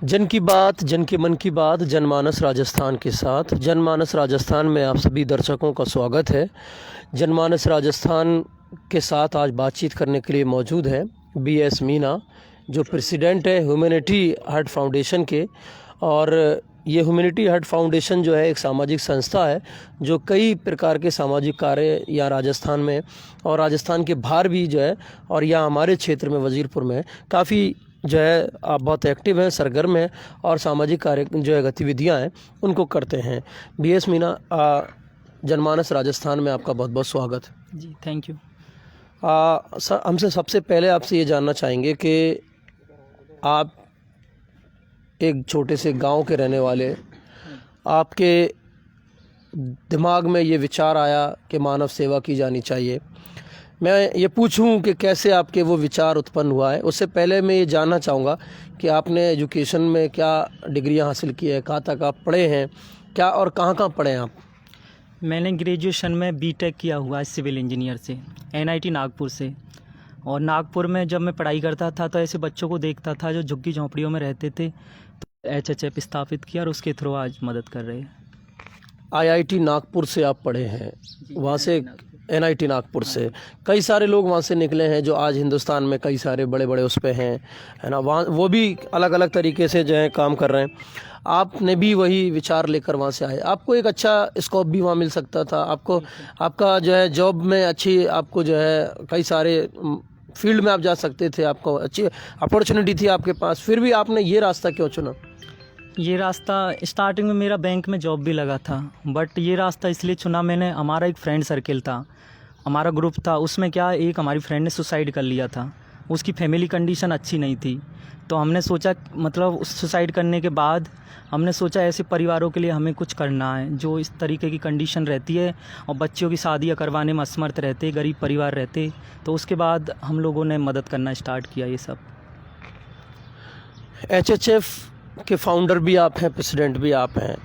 जन की बात, जन के मन की बात, जनमानस राजस्थान के साथ। जनमानस राजस्थान में आप सभी दर्शकों का स्वागत है। जनमानस राजस्थान के साथ आज बातचीत करने के लिए मौजूद है BS मीना, जो प्रेसिडेंट है ह्यूमैनिटी हार्ट फाउंडेशन के। और ये ह्यूमैनिटी हार्ट फाउंडेशन जो है एक सामाजिक संस्था है जो कई प्रकार के सामाजिक कार्य यहाँ राजस्थान में और राजस्थान के बाहर भी जो है, और यहाँ हमारे क्षेत्र में वजीरपुर में काफ़ी जो है आप बहुत एक्टिव हैं, सरगर्म हैं और सामाजिक कार्य जो है गतिविधियां हैं उनको करते हैं। BS मीना, जनमानस राजस्थान में आपका बहुत बहुत स्वागत जी। Thank you. हमसे सबसे पहले आपसे ये जानना चाहेंगे कि आप एक छोटे से गांव के रहने वाले, आपके दिमाग में ये विचार आया कि मानव सेवा की जानी चाहिए। मैं ये पूछूं कि कैसे आपके वो विचार उत्पन्न हुआ है, उससे पहले मैं ये जानना चाहूँगा कि आपने एजुकेशन में क्या डिग्रियां हासिल की है, कहाँ तक आप पढ़े हैं, क्या और कहाँ कहाँ पढ़े हैं आप? मैंने ग्रेजुएशन में B.Tech किया हुआ है सिविल इंजीनियर से, NIT नागपुर से। और नागपुर में जब मैं पढ़ाई करता था तो ऐसे बच्चों को देखता था जो झुग्गी झोंपड़ियों में रहते थे, तो HHF स्थापित किया और उसके थ्रू आज मदद कर रहे हैं। IIT नागपुर से आप पढ़े हैं, वहाँ से NIT नागपुर से कई सारे लोग वहाँ से निकले हैं जो आज हिंदुस्तान में कई सारे बड़े बड़े उस पे हैं, है ना। वहाँ वो भी अलग अलग तरीके से जो है काम कर रहे हैं। आपने भी वही विचार लेकर वहाँ से आए, आपको एक अच्छा स्कोप भी वहाँ मिल सकता था, आपको आपका जो है जॉब में अच्छी, आपको जो है कई सारे फील्ड में आप जा सकते थे, आपको अच्छी अपॉर्चुनिटी थी आपके पास, फिर भी आपने ये रास्ता क्यों चुना? ये रास्ता स्टार्टिंग में मेरा बैंक में जॉब भी लगा था, बट ये रास्ता इसलिए चुना मैंने, हमारा एक फ्रेंड सर्किल था, हमारा ग्रुप था, उसमें क्या एक हमारी फ्रेंड ने सुसाइड कर लिया था। उसकी फैमिली कंडीशन अच्छी नहीं थी, तो हमने सोचा, मतलब उस सुसाइड करने के बाद हमने सोचा ऐसे परिवारों के लिए हमें कुछ करना है जो इस तरीके की कंडीशन रहती है और बच्चों की शादियाँ करवाने में असमर्थ रहते, गरीब परिवार रहते। तो उसके बाद हम लोगों ने मदद करना स्टार्ट किया ये सब। HHF के फाउंडर भी आप हैं, प्रेसिडेंट भी आप हैं,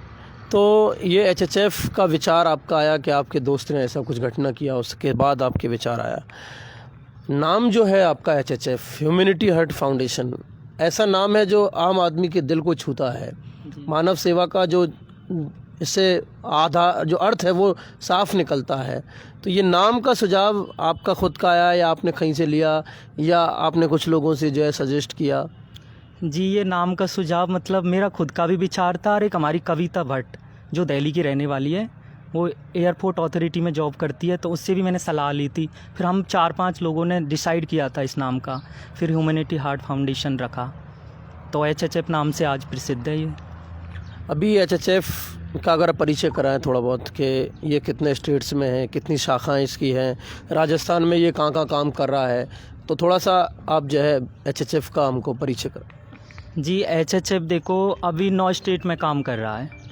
तो ये HHF का विचार आपका आया कि आपके दोस्त ने ऐसा कुछ घटना किया, उसके बाद आपके विचार आया। नाम जो है आपका HHF, ह्यूमैनिटी हार्ट फाउंडेशन, ऐसा नाम है जो आम आदमी के दिल को छूता है। मानव सेवा का जो इससे आधा जो अर्थ है वो साफ निकलता है। तो ये नाम का सुझाव आपका खुद का आया या आपने कहीं से लिया या आपने कुछ लोगों से जो है सजेस्ट किया? जी, ये नाम का सुझाव मतलब मेरा खुद का भी विचार था, और एक हमारी कविता भट्ट जो दिल्ली की रहने वाली है, वो एयरपोर्ट अथॉरिटी में जॉब करती है, तो उससे भी मैंने सलाह ली थी। फिर हम 4-5 लोगों ने डिसाइड किया था इस नाम का, फिर ह्यूमैनिटी हार्ट फाउंडेशन रखा, तो HHF नाम से आज प्रसिद्ध है ये। अभी HHF का अगर परिचय कराएं थोड़ा बहुत कि ये कितने स्टेट्स में है, कितनी शाखाएं इसकी हैं, राजस्थान में ये कहाँ कहाँ काम कर रहा है, तो थोड़ा सा आप जो है HHF का हमको परिचय करें। जी, HHF देखो अभी 9 स्टेट में काम कर रहा है।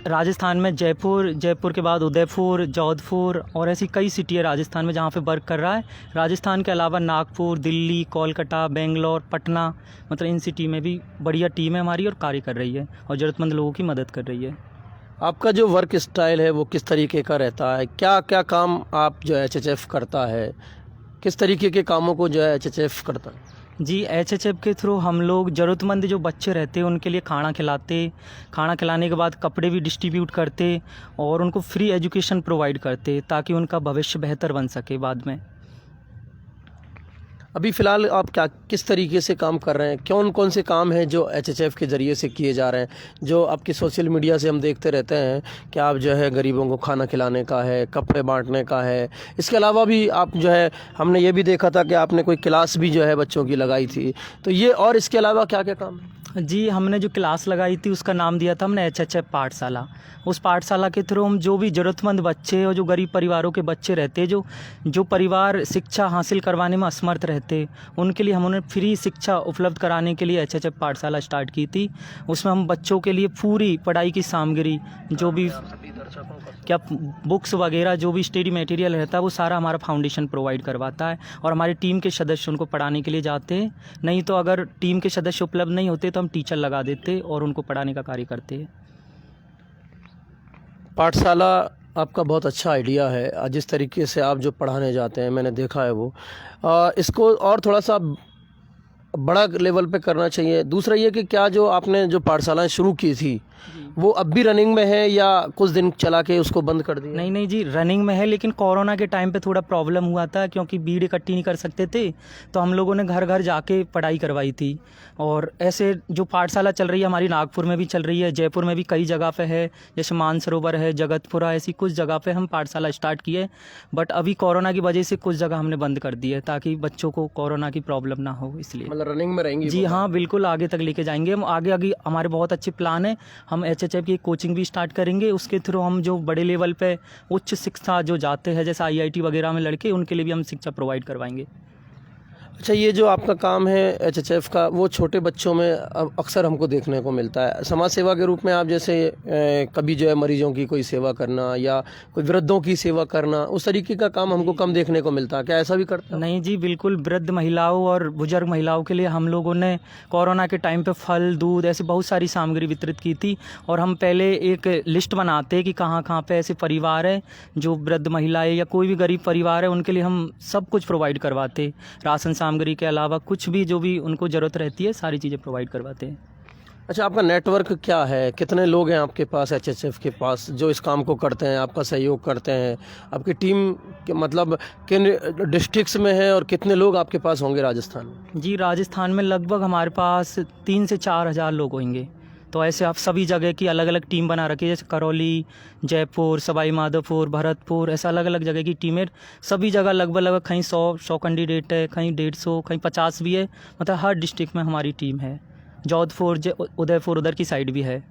राजस्थान में जयपुर के बाद उदयपुर, जोधपुर और ऐसी कई सिटी है राजस्थान में जहाँ पे वर्क कर रहा है। राजस्थान के अलावा नागपुर, दिल्ली, कोलकाता, बेंगलोर, पटना, मतलब इन सिटी में भी बढ़िया टीम है हमारी और कार्य कर रही है और ज़रूरतमंद लोगों की मदद कर रही है। आपका जो वर्क स्टाइल है वो किस तरीके का रहता है, क्या क्या काम आप जो HHF करता है, किस तरीके के कामों को जो है HHF करता है? जी, HHF के थ्रू हम लोग ज़रूरतमंद जो बच्चे रहते हैं उनके लिए खाना खिलाते, खाना खिलाने के बाद कपड़े भी डिस्ट्रीब्यूट करते और उनको फ्री एजुकेशन प्रोवाइड करते ताकि उनका भविष्य बेहतर बन सके बाद में। अभी फ़िलहाल आप क्या किस तरीके से काम कर रहे हैं, कौन से काम हैं जो HHF के ज़रिए से किए जा रहे हैं? जो आपकी सोशल मीडिया से हम देखते रहते हैं कि आप जो है गरीबों को खाना खिलाने का है, कपड़े बांटने का है, इसके अलावा भी आप जो है, हमने ये भी देखा था कि आपने कोई क्लास भी जो है बच्चों की लगाई थी, तो ये और इसके अलावा क्या क्या काम है? जी, हमने जो क्लास लगाई थी उसका नाम दिया था हमने HHF पाठशाला। उस पाठशाला के थ्रू हम जो भी ज़रूरतमंद बच्चे और जो गरीब परिवारों के बच्चे रहते, जो परिवार शिक्षा हासिल करवाने में असमर्थ रहते, उनके लिए हम उन्हें फ्री शिक्षा उपलब्ध कराने के लिए HHF पाठशाला स्टार्ट की थी। उसमें हम बच्चों के लिए पूरी पढ़ाई की सामग्री, जो भी क्या बुक्स वगैरह जो भी स्टडी मटेरियल रहता है वो सारा हमारा फाउंडेशन प्रोवाइड करवाता है और हमारी टीम के सदस्य उनको पढ़ाने के लिए जाते हैं। नहीं तो अगर टीम के सदस्य उपलब्ध नहीं होते तो हम टीचर लगा देते और उनको पढ़ाने का कार्य करते हैं। पाठशाला आपका बहुत अच्छा आइडिया है। जिस तरीके से आप जो पढ़ाने जाते हैं मैंने देखा है वो, इसको और थोड़ा सा बड़ा लेवल पे करना चाहिए। दूसरा ये कि क्या जो आपने जो पाठशालाएं शुरू की थी वो अब भी रनिंग में है या कुछ दिन चला के उसको बंद कर दिया? नहीं नहीं जी, रनिंग में है, लेकिन कोरोना के टाइम पे थोड़ा प्रॉब्लम हुआ था क्योंकि भीड़ इकट्ठी नहीं कर सकते थे, तो हम लोगों ने घर घर जाके पढ़ाई करवाई थी। और ऐसे जो पाठशाला चल रही है हमारी नागपुर में भी चल रही है, जयपुर में भी कई जगह पे है, जैसे मानसरोवर है, जगतपुरा, ऐसी कुछ जगह पे हम पाठशाला स्टार्ट किए। बट अभी कोरोना की वजह से कुछ जगह हमने बंद कर दी है ताकि बच्चों को कोरोना की प्रॉब्लम ना हो, इसलिए। मतलब रनिंग में रहेंगी? जी हाँ, बिल्कुल आगे तक लेके जाएंगे हम। आगे आगे हमारे बहुत अच्छे प्लान है। हम एचएचएफ की कोचिंग भी स्टार्ट करेंगे, उसके थ्रू हम जो बड़े लेवल पे उच्च शिक्षा जो जाते हैं जैसे आईआईटी वगैरह में लड़के, उनके लिए भी हम शिक्षा प्रोवाइड करवाएंगे। अच्छा, ये जो आपका काम है एचएचएफ का, वो छोटे बच्चों में अब अक्सर हमको देखने को मिलता है। समाज सेवा के रूप में आप जैसे कभी जो है मरीजों की कोई सेवा करना या कोई वृद्धों की सेवा करना, उस तरीके का काम हमको कम देखने को मिलता है। क्या ऐसा भी करते हैं? नहीं जी, बिल्कुल। वृद्ध महिलाओं और बुजुर्ग महिलाओं के लिए हम लोगों ने कोरोना के टाइम पे फल, दूध, ऐसी बहुत सारी सामग्री वितरित की थी। और हम पहले एक लिस्ट बनाते कि कहाँ कहाँ पे ऐसे परिवार है जो वृद्ध महिलाएं या कोई भी गरीब परिवार है, उनके लिए हम सब कुछ प्रोवाइड करवाते। राशन सामग्री के अलावा कुछ भी जो भी उनको ज़रूरत रहती है सारी चीज़ें प्रोवाइड करवाते हैं। अच्छा, आपका नेटवर्क क्या है? कितने लोग हैं आपके पास एचएचएफ के पास जो इस काम को करते हैं, आपका सहयोग करते हैं? आपकी टीम के मतलब किन डिस्ट्रिक्ट्स में है और कितने लोग आपके पास होंगे राजस्थान में? जी, राजस्थान में लगभग हमारे पास 3 से 4 हज़ार लोग होंगे। तो ऐसे आप सभी जगह की अलग अलग टीम बना रखी है, जैसे करौली, जयपुर, सवाई माधोपुर, भरतपुर, ऐसा अलग अलग जगह की टीमें। सभी जगह लगभग लगभग कहीं 100 कैंडिडेट है, कहीं 150, कहीं 50 भी है। मतलब हर डिस्ट्रिक्ट में हमारी टीम है। जोधपुर, उदयपुर उधर की साइड भी है।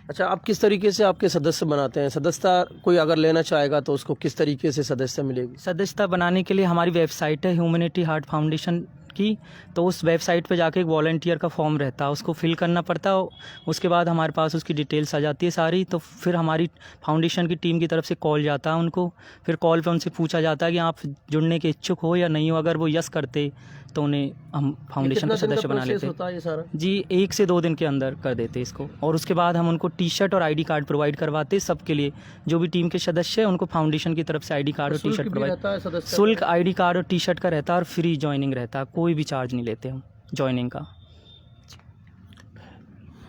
अच्छा, आप किस तरीके से आपके सदस्य बनाते हैं? सदस्यता कोई अगर लेना चाहेगा तो उसको किस तरीके से सदस्य मिलेगी? सदस्यता बनाने के लिए हमारी वेबसाइट है ह्यूमैनिटी हार्ट फाउंडेशन की, तो उस वेबसाइट पे जाके एक वॉलंटियर का फॉर्म रहता है, उसको फिल करना पड़ता है। उसके बाद हमारे पास उसकी डिटेल्स आ जाती है सारी। तो फिर हमारी फाउंडेशन की टीम की तरफ से कॉल जाता है उनको, फिर कॉल पे उनसे पूछा जाता है कि आप जुड़ने के इच्छुक हो या नहीं हो। अगर वो यस करते तो उन्हें हम फाउंडेशन का सदस्य बना लेते। होता है ये सारा? जी, 1 से 2 दिन के अंदर कर देते इसको। और उसके बाद हम उनको टी शर्ट और आईडी कार्ड प्रोवाइड करवाते सबके लिए। जो भी टीम के सदस्य हैं उनको फाउंडेशन की तरफ से आईडी कार्ड और टी शर्ट प्रोवाइड। शुल्क आईडी कार्ड और टी शर्ट का रहता है और फ्री ज्वाइनिंग रहता है, कोई भी चार्ज नहीं लेते हम ज्वाइनिंग का।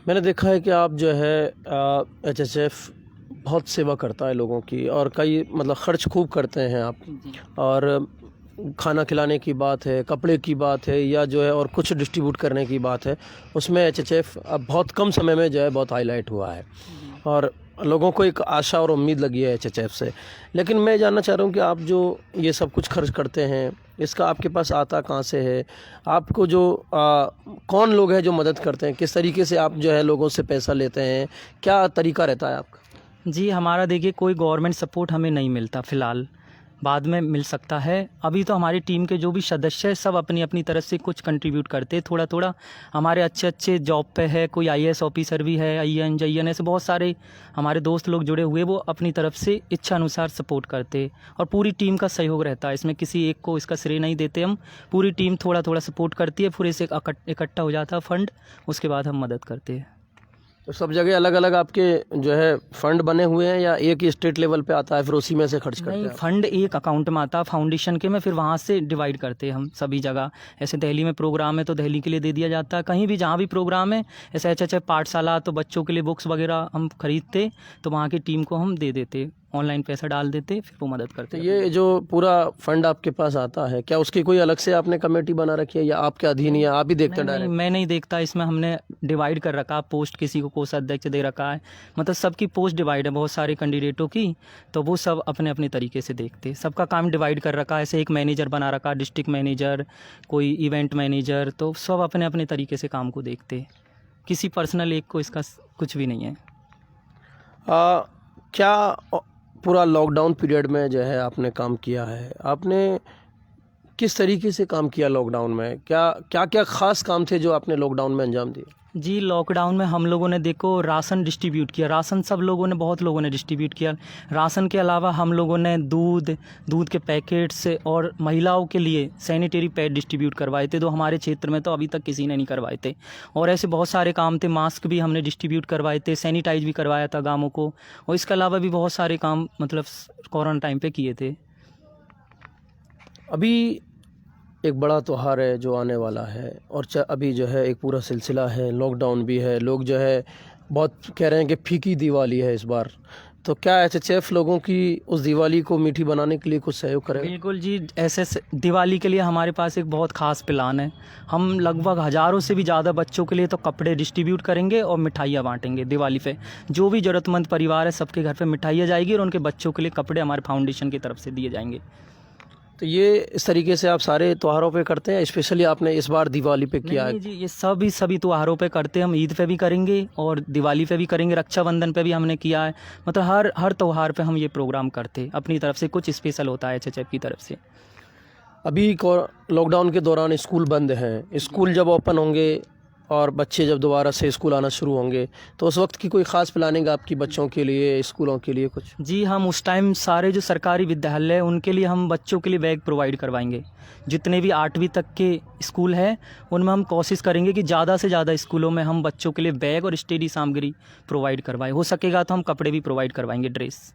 मैंने देखा है कि आप जो है एचएचएफ बहुत सेवा करता है लोगों की, और कई मतलब खर्च खूब करते हैं आप। और खाना खिलाने की बात है, कपड़े की बात है, या जो है और कुछ डिस्ट्रीब्यूट करने की बात है, उसमें एचएचएफ अब बहुत कम समय में जो है बहुत हाईलाइट हुआ है और लोगों को एक आशा और उम्मीद लगी है एचएचएफ से। लेकिन मैं जानना चाह रहा हूँ कि आप जो ये सब कुछ खर्च करते हैं, इसका आपके पास आता कहाँ से है? आपको जो कौन लोग हैं जो मदद करते हैं? किस तरीके से आप जो है लोगों से पैसा लेते हैं? क्या तरीका रहता है आपका? जी, हमारा देखिए कोई गवर्नमेंट सपोर्ट हमें नहीं मिलता फ़िलहाल, बाद में मिल सकता है। अभी तो हमारी टीम के जो भी सदस्य हैं सब अपनी अपनी तरफ से कुछ कंट्रीब्यूट करते हैं थोड़ा थोड़ा। हमारे अच्छे अच्छे जॉब पे है, कोई आईएएस ऑफिसर भी है, आईएएन जईएन, ऐसे बहुत सारे हमारे दोस्त लोग जुड़े हुए, वो अपनी तरफ से इच्छा अनुसार सपोर्ट करते। और पूरी टीम का सहयोग रहता है, इसमें किसी एक को इसका श्रेय नहीं देते हम। पूरी टीम थोड़ा थोड़ा सपोर्ट करती है, फिर से इकट्ठा हो जाता है फंड, उसके बाद हम मदद करते हैं। तो सब जगह अलग अलग आपके जो है फंड बने हुए हैं या एक ही स्टेट लेवल पे आता है फिर उसी में से खर्च करते नहीं, हैं? फंड एक अकाउंट में आता है फाउंडेशन के में, फिर वहाँ से डिवाइड करते हैं हम सभी जगह। ऐसे दिल्ली में प्रोग्राम है तो दिल्ली के लिए दे दिया जाता है, कहीं भी जहाँ भी प्रोग्राम है। ऐसे एचएचएफ पाठशाला तो बच्चों के लिए बुक्स वगैरह हम खरीदते, तो वहाँ की टीम को हम दे देते, ऑनलाइन पैसा डाल देते, फिर वो मदद करते। तो ये जो पूरा फंड आपके पास आता है, क्या उसकी कोई अलग से आपने कमेटी बना रखी है या आपके अधीन, या आप ही देखते हैं नहीं, डायरेक्ट? मैं नहीं देखता, इसमें हमने डिवाइड कर रखा, पोस्ट किसी को कोषाध्यक्ष दे रखा है, मतलब सबकी पोस्ट डिवाइड है बहुत सारे कैंडिडेटों की, तो वो सब अपने अपने तरीके से देखते, सबका काम डिवाइड कर रखा है। ऐसे एक मैनेजर बना रखा, डिस्ट्रिक्ट मैनेजर, कोई इवेंट मैनेजर, तो सब अपने अपने तरीके से काम को देखते, किसी पर्सनल एक को इसका कुछ भी नहीं है। क्या पूरा लॉकडाउन पीरियड में जो है आपने काम किया है, आपने किस तरीके से काम किया लॉकडाउन में? क्या क्या क्या ख़ास काम थे जो आपने लॉकडाउन में अंजाम दिए? जी, लॉकडाउन में हम लोगों ने देखो राशन डिस्ट्रीब्यूट किया, राशन सब लोगों ने, बहुत लोगों ने डिस्ट्रीब्यूट किया। राशन के अलावा हम लोगों ने दूध के पैकेट्स और महिलाओं के लिए सैनिटरी पैड डिस्ट्रीब्यूट करवाए थे, जो हमारे क्षेत्र में तो अभी तक किसी ने नहीं करवाए थे। और ऐसे बहुत सारे काम थे, मास्क भी हमने डिस्ट्रीब्यूट करवाए थे, सैनिटाइज भी करवाया था गाँवों को, और इसके अलावा भी बहुत सारे काम मतलब कोरोना टाइम पर किए थे। अभी एक बड़ा त्यौहार है जो आने वाला है और अभी जो है एक पूरा सिलसिला है, लॉकडाउन भी है, लोग जो है बहुत कह रहे हैं कि फीकी दिवाली है इस बार, तो क्या एचएचएफ लोगों की उस दिवाली को मीठी बनाने के लिए कुछ सहयोग करेगा? बिल्कुल जी, ऐसे दिवाली के लिए हमारे पास एक बहुत ख़ास प्लान है। हम लगभग हज़ारों से भी ज़्यादा बच्चों के लिए तो कपड़े डिस्ट्रीब्यूट करेंगे और मिठाइयाँ बांटेंगे दिवाली पे। जो भी ज़रूरतमंद परिवार है सबके घर पे मिठाइयाँ जाएगी और उनके बच्चों के लिए कपड़े हमारे फाउंडेशन की तरफ से दिए जाएंगे। तो ये इस तरीके से आप सारे त्योहारों पे करते हैं, स्पेशली आपने इस बार दिवाली पे किया है? नहीं जी, ये सभी त्योहारों पे करते हैं। हम ईद पे भी करेंगे और दिवाली पे भी करेंगे, रक्षाबंधन पे भी हमने किया है। मतलब हर त्योहार पे हम ये प्रोग्राम करते हैं। अपनी तरफ से कुछ स्पेशल होता है एचएचएफ की तरफ से। अभी लॉकडाउन के दौरान स्कूल बंद हैं, स्कूल जब ओपन होंगे और बच्चे जब दोबारा से स्कूल आना शुरू होंगे तो उस वक्त की कोई ख़ास प्लानिंग आपकी बच्चों के लिए, स्कूलों के लिए कुछ? जी, हम उस टाइम सारे जो सरकारी विद्यालय हैं उनके लिए हम बच्चों के लिए बैग प्रोवाइड करवाएंगे। जितने भी 8वीं तक के स्कूल हैं उनमें हम कोशिश करेंगे कि ज़्यादा से ज़्यादा स्कूलों में हम बच्चों के लिए बैग और स्टडी सामग्री प्रोवाइड करवाएं। हो सकेगा तो हम कपड़े भी प्रोवाइड करवाएंगे, ड्रेस।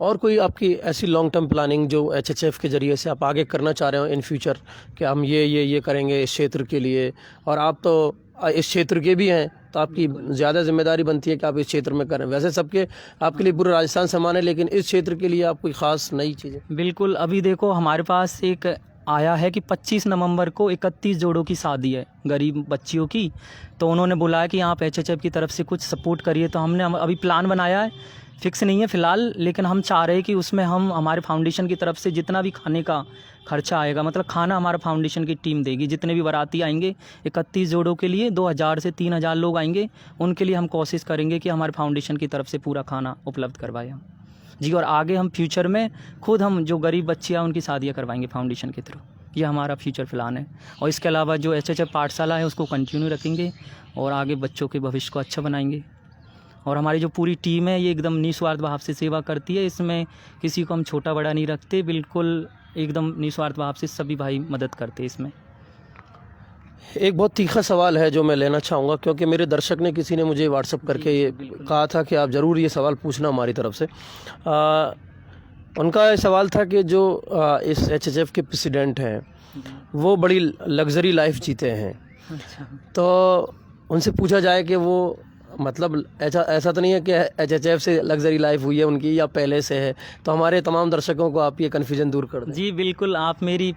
और कोई आपकी ऐसी लॉन्ग टर्म प्लानिंग जो एचएचएफ के ज़रिए से आप आगे करना चाह रहे हो इन फ्यूचर, कि हम ये करेंगे इस क्षेत्र के लिए? और आप तो इस क्षेत्र के भी हैं तो आपकी ज़्यादा जिम्मेदारी बनती है कि आप इस क्षेत्र में करें। वैसे सबके आपके लिए पूरा राजस्थान समान है, लेकिन इस क्षेत्र के लिए आप कोई ख़ास नई चीज़ें? बिल्कुल, अभी देखो हमारे पास एक आया है कि 25 नवंबर को 31 जोड़ों की शादी है गरीब बच्चियों की। तो उन्होंने बुलाया कि आप एचएचएफ की तरफ से कुछ सपोर्ट करिए। तो हमने अभी प्लान बनाया है, फिक्स नहीं है फ़िलहाल, लेकिन हम चाह रहे हैं कि उसमें हम हमारे फाउंडेशन की तरफ से जितना भी खाने का खर्चा आएगा, मतलब खाना हमारा फाउंडेशन की टीम देगी। जितने भी बाराती आएंगे 31 जोड़ों के लिए 2000 से 3000 लोग आएंगे, उनके लिए हम कोशिश करेंगे कि हमारे फाउंडेशन की तरफ से पूरा खाना उपलब्ध करवाएं हम जी। और आगे हम फ्यूचर में खुद हम जो गरीब बच्चियाँ उनकी शादियाँ करवाएंगे फाउंडेशन के थ्रू। ये हमारा फ्यूचर प्लान है। और इसके अलावा जो एचएचएफ पाठशाला है उसको कंटिन्यू रखेंगे और आगे बच्चों के भविष्य को अच्छा बनाएंगे। और हमारी जो पूरी टीम है ये एकदम निस्वार्थ भाव से सेवा करती है। इसमें किसी को हम छोटा बड़ा नहीं रखते, बिल्कुल एकदम निस्वार्थ भाव से सभी भाई मदद करते हैं इसमें। एक बहुत तीखा सवाल है जो मैं लेना चाहूँगा, क्योंकि मेरे दर्शक ने किसी ने मुझे व्हाट्सअप करके ये कहा था कि आप ज़रूर ये सवाल पूछना हमारी तरफ से। उनका ये सवाल था कि जो इस एचएचएफ के प्रेसिडेंट हैं वो बड़ी लग्जरी लाइफ जीते हैं। अच्छा। तो उनसे पूछा जाए कि वो मतलब ऐसा तो नहीं है कि एचएचएफ से लग्जरी लाइफ हुई है उनकी या पहले से है? तो हमारे तमाम दर्शकों को आप ये कन्फ्यूजन दूर कर दें। जी बिल्कुल, आप मेरी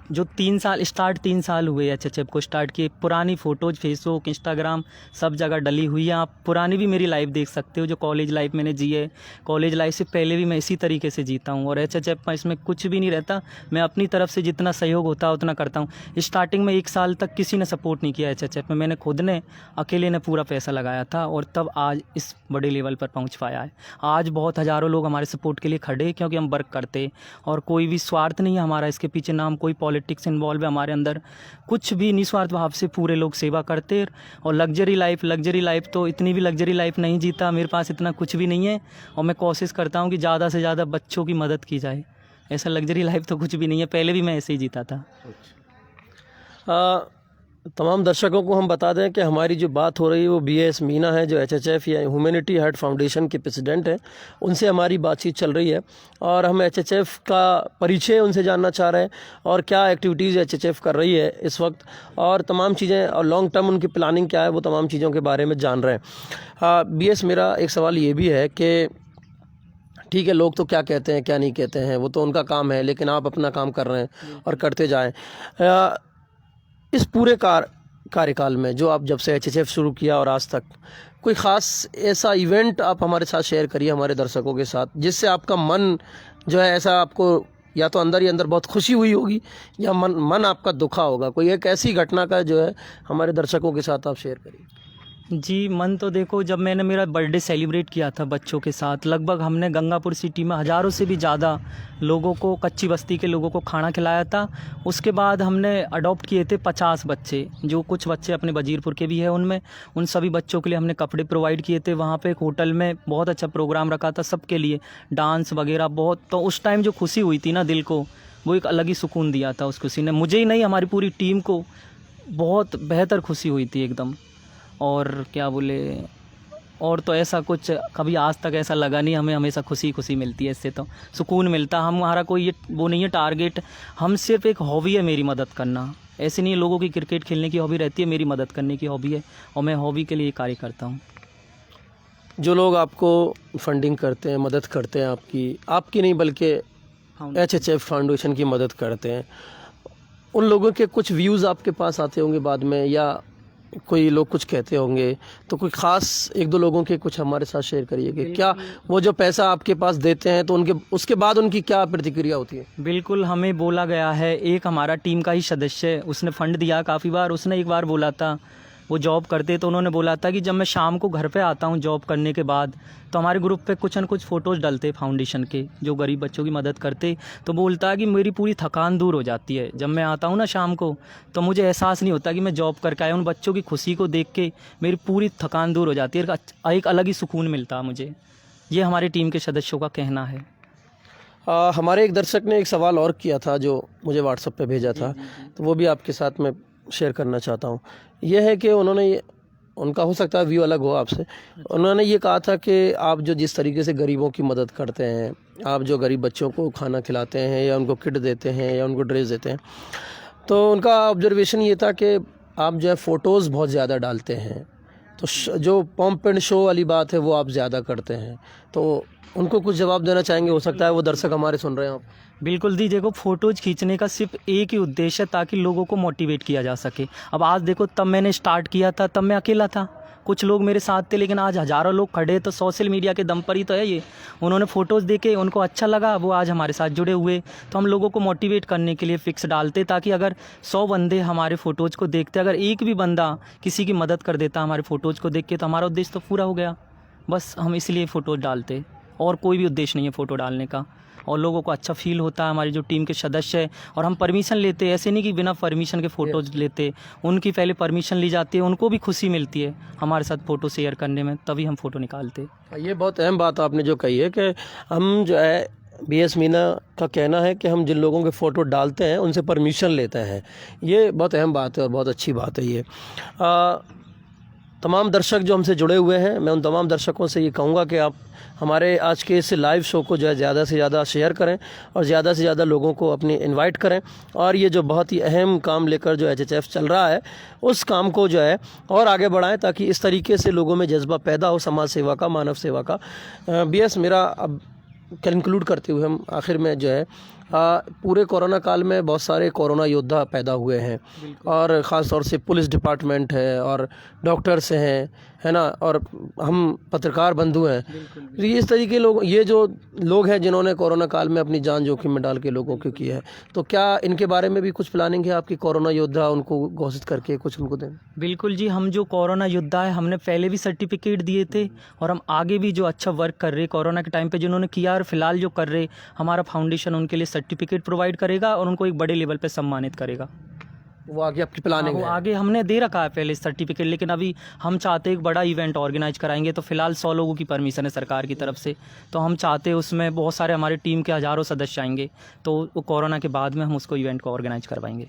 जो 3 साल हुए एचएचएफ को स्टार्ट किए, पुरानी फ़ोटोज़ फेसबुक, इंस्टाग्राम सब जगह डली हुई है। आप पुरानी भी मेरी लाइफ देख सकते हो, जो कॉलेज लाइफ मैंने जी है। कॉलेज लाइफ से पहले भी मैं इसी तरीके से जीता हूँ और एचएचएफ में इसमें कुछ भी नहीं रहता। मैं अपनी तरफ से जितना सहयोग होता है उतना करता हूँ। स्टार्टिंग में 1 साल तक किसी ने सपोर्ट नहीं किया एचएचएफ में, मैंने खुद ने अकेले ने पूरा पैसा लगाया था और तब आज इस बड़े लेवल पर पहुँच पाया है। आज बहुत हज़ारों लोग हमारे सपोर्ट के लिए खड़े, क्योंकि हम वर्क करते और कोई भी स्वार्थ नहीं है हमारा इसके पीछे, ना हम कोई पॉलिटिक्स इन्वॉल्व है हमारे अंदर, कुछ भी निस्वार्थ भाव से पूरे लोग सेवा करते। और लग्जरी लाइफ तो इतनी भी लग्जरी लाइफ नहीं जीता, मेरे पास इतना कुछ भी नहीं है और मैं कोशिश करता हूँ कि ज़्यादा से ज़्यादा बच्चों की मदद की जाए। ऐसा लग्जरी लाइफ तो कुछ भी नहीं है, पहले भी मैं ऐसे ही जीता था। तमाम दर्शकों को हम बता दें कि हमारी जो बात हो रही है वो बीएस मीना है, जो एचएचएफ या ह्यूमैनिटी हार्ट फाउंडेशन के प्रेसिडेंट हैं। उनसे हमारी बातचीत चल रही है और हम एचएचएफ का परिचय उनसे जानना चाह रहे हैं और क्या एक्टिविटीज़ एचएचएफ कर रही है इस वक्त और तमाम चीज़ें, और लॉन्ग टर्म उनकी प्लानिंग क्या है, वो तमाम चीज़ों के बारे में जान रहे हैं। बीएस, मेरा एक सवाल ये भी है कि ठीक है, लोग तो क्या कहते हैं क्या नहीं कहते हैं वो तो उनका काम है, लेकिन आप अपना काम कर रहे हैं और करते जाएँ। इस पूरे कार्यकाल में जो आप जब से एचएचएफ शुरू किया और आज तक, कोई ख़ास ऐसा इवेंट आप हमारे साथ शेयर करिए हमारे दर्शकों के साथ, जिससे आपका मन जो है ऐसा आपको या तो अंदर ही अंदर बहुत खुशी हुई होगी या मन आपका दुखा होगा। कोई एक ऐसी घटना का जो है हमारे दर्शकों के साथ आप शेयर करिए। जी, मन तो देखो, जब मैंने मेरा बर्थडे सेलिब्रेट किया था बच्चों के साथ, लगभग हमने गंगापुर सिटी में हज़ारों से भी ज़्यादा लोगों को, कच्ची बस्ती के लोगों को खाना खिलाया था। उसके बाद हमने अडॉप्ट किए थे 50 बच्चे, जो कुछ बच्चे अपने वजीरपुर के भी हैं उनमें, उन सभी बच्चों के लिए हमने कपड़े प्रोवाइड किए थे। वहाँ पे एक होटल में बहुत अच्छा प्रोग्राम रखा था सबके लिए, डांस वगैरह बहुत। तो उस टाइम जो खुशी हुई थी ना दिल को, वो एक अलग ही सुकून दिया था उस खुशी ने, मुझे ही नहीं हमारी पूरी टीम को बहुत बेहतर खुशी हुई थी एकदम। और क्या बोले, और तो ऐसा कुछ कभी आज तक ऐसा लगा नहीं, हमें हमेशा खुशी खुशी मिलती है, इससे तो सुकून मिलता। हमारा कोई ये वो नहीं है टारगेट, हम सिर्फ एक हॉबी है मेरी मदद करना। ऐसे नहीं है लोगों की क्रिकेट खेलने की हॉबी रहती है, मेरी मदद करने की हॉबी है और मैं हॉबी के लिए कार्य करता हूँ। जो लोग आपको फंडिंग करते हैं, मदद करते हैं, आपकी नहीं बल्कि HHF फाउंडेशन की मदद करते हैं, उन लोगों के कुछ व्यूज़ आपके पास आते होंगे बाद में, या कोई लोग कुछ कहते होंगे, तो कोई ख़ास एक दो लोगों के कुछ हमारे साथ शेयर करिए कि क्या वो जो पैसा आपके पास देते हैं तो उनके उसके बाद उनकी क्या प्रतिक्रिया होती है? बिल्कुल, हमें बोला गया है, एक हमारा टीम का ही सदस्य है, उसने फ़ंड दिया काफ़ी बार। उसने एक बार बोला था, वो जॉब करते तो उन्होंने बोला था कि जब मैं शाम को घर पे आता हूँ जॉब करने के बाद, तो हमारे ग्रुप पे कुछ न कुछ फ़ोटोज़ डलते फाउंडेशन के, जो गरीब बच्चों की मदद करते। तो बोलता है कि मेरी पूरी थकान दूर हो जाती है, जब मैं आता हूँ ना शाम को, तो मुझे एहसास नहीं होता कि मैं जॉब करके आया। उन बच्चों की खुशी को देख के मेरी पूरी थकान दूर हो जाती है, एक अलग ही सुकून मिलता है मुझे। ये हमारी टीम के सदस्यों का कहना है। हमारे एक दर्शक ने एक सवाल और किया था जो मुझे व्हाट्सएप पे भेजा था, तो वो भी आपके साथ मैं शेयर करना चाहता हूँ। यह है कि उनका हो सकता है व्यू अलग हो आपसे। उन्होंने ये कहा था कि आप जो जिस तरीके से गरीबों की मदद करते हैं, आप जो गरीब बच्चों को खाना खिलाते हैं या उनको किट देते हैं या उनको ड्रेस देते हैं, तो उनका ऑब्जर्वेशन ये था कि आप जो है फ़ोटोज़ बहुत ज़्यादा डालते हैं, तो जो पम्प एंड शो वाली बात है वो आप ज़्यादा करते हैं। तो उनको कुछ जवाब देना चाहेंगे? हो सकता है वो दर्शक हमारे सुन रहे हैं। आप बिल्कुल दी, देखो फ़ोटोज़ खींचने का सिर्फ एक ही उद्देश्य है, ताकि लोगों को मोटिवेट किया जा सके। अब आज देखो, तब मैंने स्टार्ट किया था तब मैं अकेला था, कुछ लोग मेरे साथ थे, लेकिन आज हज़ारों लोग खड़े। तो सोशल मीडिया के दम पर ही तो है ये। उन्होंने फ़ोटोज़ देखे, उनको अच्छा लगा, वो आज हमारे साथ जुड़े हुए। तो हम लोगों को मोटिवेट करने के लिए फ़िक्स डालते, ताकि अगर 100 बंदे हमारे फ़ोटोज़ को देखते, अगर एक भी बंदा किसी की मदद कर देता हमारे फ़ोटोज़ को देख के, तो हमारा उद्देश्य तो पूरा हो गया। बस हम इसलिए फ़ोटोज़ डालते, और कोई भी उद्देश्य नहीं है फ़ोटो डालने का। और लोगों को अच्छा फील होता है, हमारी जो टीम के सदस्य है। और हम परमिशन लेते हैं, ऐसे नहीं कि बिना परमिशन के फ़ोटोज़ लेते, उनकी पहले परमिशन ली जाती है, उनको भी खुशी मिलती है हमारे साथ फ़ोटो शेयर करने में, तभी हम फ़ोटो निकालते। ये बहुत अहम बात आपने जो कही है कि हम जो है, BS मीना का कहना है कि हम जिन लोगों के फ़ोटो डालते हैं उनसे परमिशन लेते हैं। ये बहुत अहम बात है और बहुत अच्छी बात है ये। तमाम दर्शक जो हमसे जुड़े हुए हैं, मैं उन तमाम दर्शकों से ये कहूँगा कि आप हमारे आज के इस लाइव शो को जो है ज़्यादा से ज़्यादा शेयर करें और ज़्यादा से ज़्यादा लोगों को अपनी इनवाइट करें, और ये जो बहुत ही अहम काम लेकर जो HHF चल रहा है उस काम को जो है और आगे बढ़ाएं, ताकि इस तरीके से लोगों में जज्बा पैदा हो समाज सेवा का, मानव सेवा का। BS मेरा अब कंक्लूड करते हुए हम आखिर में जो है, पूरे कोरोना काल में बहुत सारे कोरोना योद्धा पैदा हुए हैं, और ख़ास तौर से पुलिस डिपार्टमेंट है और डॉक्टर्स हैं, है ना, और हम पत्रकार बंधु हैं। तो ये इस तरीके ये जो लोग हैं जिन्होंने कोरोना काल में अपनी जान जोखिम में डाल के लोगों को किया है, तो क्या इनके बारे में भी कुछ प्लानिंग है आपकी? कोरोना योद्धा उनको घोषित करके कुछ उनको दें? बिल्कुल जी, हम जो कोरोना योद्धा है, हमने पहले भी सर्टिफिकेट दिए थे, और हम आगे भी जो अच्छा वर्क कर रहे कोरोना के टाइम पे जिन्होंने किया और फिलहाल जो कर रहे, हमारा फाउंडेशन उनके लिए सर्टिफिकेट प्रोवाइड करेगा और उनको एक बड़े लेवल पे सम्मानित करेगा। वो आगे आपकी प्लानिंग वो है? आगे हमने दे रखा है पहले सर्टिफिकेट, लेकिन अभी हम चाहते हैं एक बड़ा इवेंट ऑर्गेनाइज कराएंगे। तो फिलहाल 100 लोगों की परमिशन है सरकार की तरफ से, तो हम चाहते हैं उसमें बहुत सारे हमारी टीम के हज़ारों सदस्य आएंगे, तो वो कोरोना के बाद में हम उसको इवेंट को ऑर्गेनाइज करवाएंगे।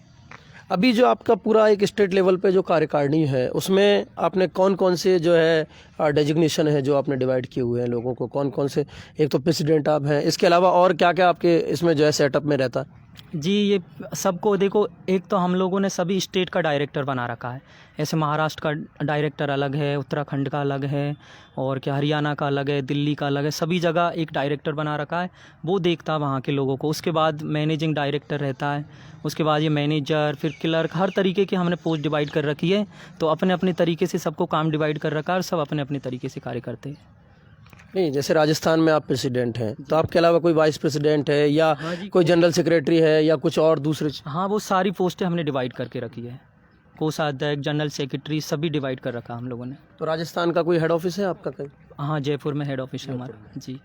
अभी जो आपका पूरा एक स्टेट लेवल पे जो कार्यकारिणी है, उसमें आपने कौन कौन से जो है डेजिग्नेशन है जो आपने डिवाइड किए हुए हैं लोगों को, कौन कौन से? एक तो प्रेसिडेंट आप हैं, इसके अलावा और क्या क्या आपके इसमें जो है सेटअप में रहता है? जी, ये सबको देखो, एक तो हम लोगों ने सभी स्टेट का डायरेक्टर बना रखा है। ऐसे महाराष्ट्र का डायरेक्टर अलग है, उत्तराखंड का अलग है, और क्या हरियाणा का अलग है, दिल्ली का अलग है, सभी जगह एक डायरेक्टर बना रखा है, वो देखता है वहाँ के लोगों को। उसके बाद मैनेजिंग डायरेक्टर रहता है, उसके बाद ये मैनेजर, फिर क्लर्क, हर तरीके की हमने पोस्ट डिवाइड कर रखी है। तो अपने अपने तरीके से सबको काम डिवाइड कर रखा है और सब अपने अपने तरीके से कार्य करते हैं। नहीं, जैसे राजस्थान में आप प्रेसिडेंट हैं, तो आपके अलावा कोई वाइस प्रेसिडेंट है या कोई जनरल सेक्रेटरी है या कुछ और दूसरे? हाँ, वो सारी पोस्टें हमने डिवाइड करके रखी है, कोषाध्यक्ष, जनरल सेक्रेटरी, सभी डिवाइड कर रखा हम लोगों ने। तो राजस्थान का कोई हेड ऑफिस है आपका कहीं? हाँ, जयपुर में हेड ऑफिस है हमारा जी।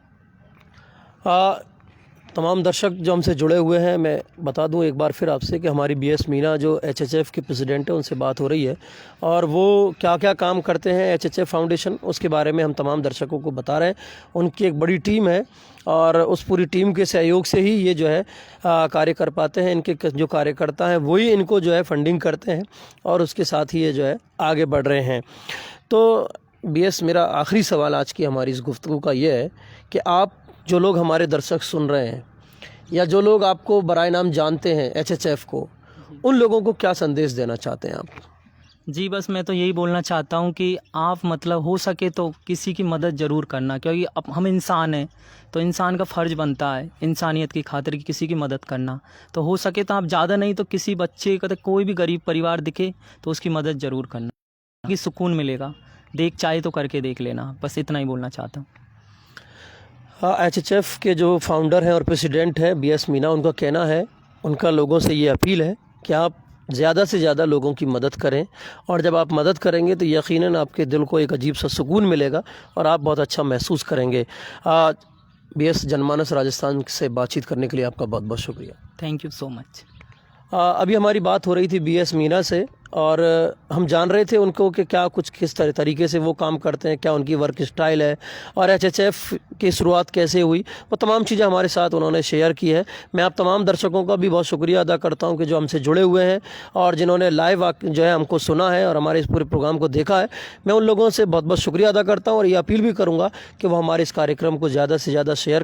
तमाम दर्शक जो हमसे जुड़े हुए हैं, मैं बता दूं एक बार फिर आपसे कि हमारी BS मीना जो HHF के प्रेसिडेंट है, उनसे बात हो रही है, और वो क्या क्या काम करते हैं HHF फाउंडेशन, उसके बारे में हम तमाम दर्शकों को बता रहे हैं। उनकी एक बड़ी टीम है और उस पूरी टीम के सहयोग से ही ये जो है कार्य कर पाते हैं। इनके जो कार्यकर्ता हैं वही इनको जो है फंडिंग करते हैं और उसके साथ ही ये जो है आगे बढ़ रहे हैं। तो बीएस, मेरा आखिरी सवाल आज की हमारी इस गुफ्तगू का ये है कि आप जो लोग हमारे दर्शक सुन रहे हैं या जो लोग आपको बराए नाम जानते हैं एचएचएफ को, उन लोगों को क्या संदेश देना चाहते हैं आप? जी बस मैं तो यही बोलना चाहता हूँ कि आप मतलब हो सके तो किसी की मदद ज़रूर करना, क्योंकि अब हम इंसान हैं तो इंसान का फ़र्ज़ बनता है इंसानियत की खातिर कि किसी की मदद करना। तो हो सके तो आप ज़्यादा नहीं तो किसी बच्चे का, तो कोई भी गरीब परिवार दिखे तो उसकी मदद ज़रूर करना, कि सुकून मिलेगा। चाहे तो करके देख लेना, बस इतना ही बोलना चाहता हूँ। हाँ, एचएचएफ के जो फाउंडर हैं और प्रेसिडेंट हैं बीएस मीना, उनका कहना है, उनका लोगों से ये अपील है कि आप ज़्यादा से ज़्यादा लोगों की मदद करें, और जब आप मदद करेंगे तो यकीनन आपके दिल को एक अजीब सा सुकून मिलेगा और आप बहुत अच्छा महसूस करेंगे। बीएस, जनमानस राजस्थान से बातचीत करने के लिए आपका बहुत बहुत शुक्रिया। Thank you so much. अभी हमारी बात हो रही थी बीएस मीना से, और हम जान रहे थे उनको कि क्या कुछ किस तरीके से वो काम करते हैं, क्या उनकी वर्क स्टाइल है और एचएचएफ की शुरुआत कैसे हुई, वो तमाम चीज़ें हमारे साथ उन्होंने शेयर की है। मैं आप तमाम दर्शकों का भी बहुत शुक्रिया अदा करता हूं कि जो हमसे जुड़े हुए हैं और जिन्होंने लाइव जो है हमको सुना है और हमारे इस पूरे प्रोग्राम को देखा है। मैं उन लोगों से बहुत बहुत शुक्रिया अदा करता हूँ और ये अपील भी करूँगा कि वो हमारे इस कार्यक्रम को ज़्यादा से ज़्यादा शेयर